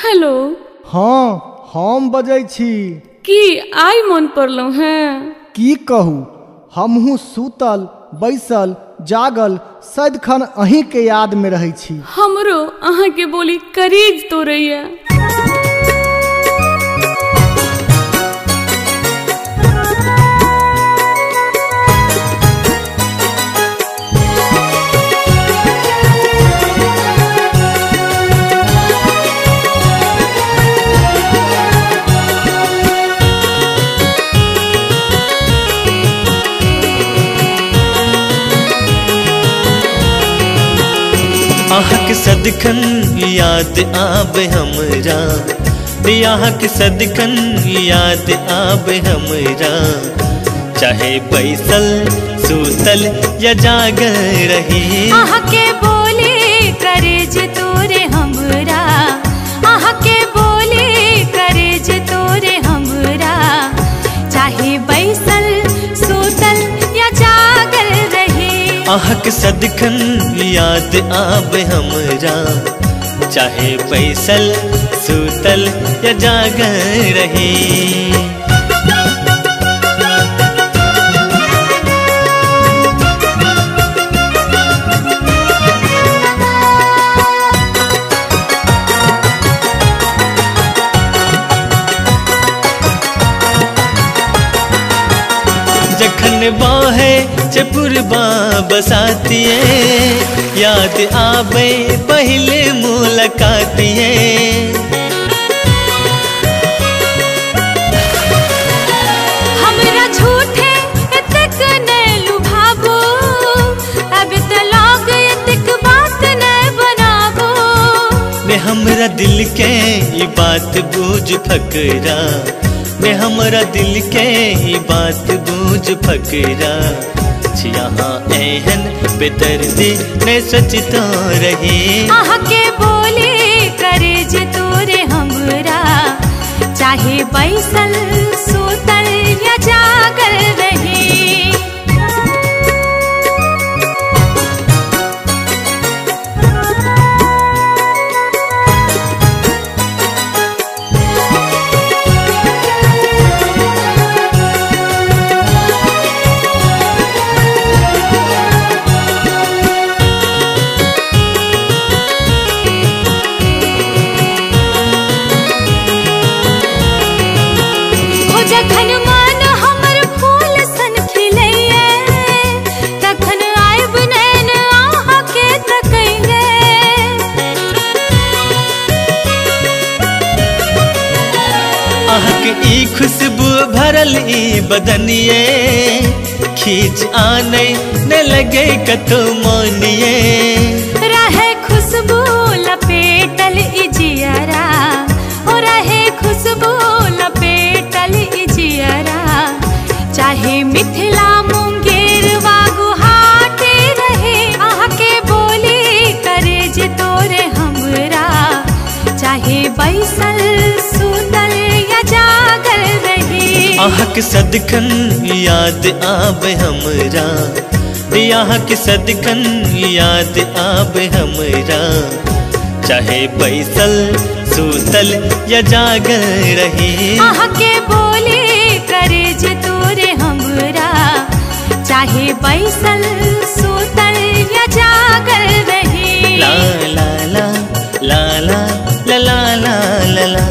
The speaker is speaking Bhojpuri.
हेलो। हाँ हम बजै छी। की आई मन पड़लौ हैं? की कहू, हमहू सुतल बैसल जागल सदिखन अहीं के याद में रहै छी। हमरो अहाँ के बोली करीज तोड़ैया। आहक सदखन याद आब हमरा, आहक सदखन याद आब हमरा, चाहे बैसल सुतल या जागल रही। आहके बोले करेज तोरे हमरा, आहके बोले करेज तोरे हमरा, चाहे बैसल सुतल या जागल रही। आहक सदखन याद आब हमरा, चाहे बैसल सुतल या जागल रही। जखन बाहे चपुरबा बसातिए, याद आवे पहले मुलाकातिए। हमरा झूठे एतक नै लुभाबो, अब त लाग एतक बात नै बनाबो। ने हमरा दिल के ये बात बूझ फकरा, ने हमरा दिल के ये बात बूझ फकरा। यहाँ एहन बेदर्दी ने सचता रही। आहके बोले करेज तोरे हमरा, चाहे बैसल सुतल या जागल रही। जखन मन हमर फूल सन खिलैये, तखन आइब नैन आहाँ के तकैये। आहक ई खुशबू भरल ई बदनिए, खींच आने न लगे कतो मानिए। रहे खुशबू लपेटल ई जियरा, ओ रहे खुशबू लपेटल ई जियरा, चाहे मिथिला मुंगेर वा गुवाहाटी रहे। आहके बोली करेज तोरे हमरा, चाहे बैसल सुतल या जागल रही। आहक सदखन याद आब हमरा, आहक सदखन याद आब हमरा, चाहे बैसल सुतल या जागल रही। आहके बोले करेज तोरे हमरा, चाहे बैसल सुतल या जागल रही। ला ला ला ला ला ला ला ला ला।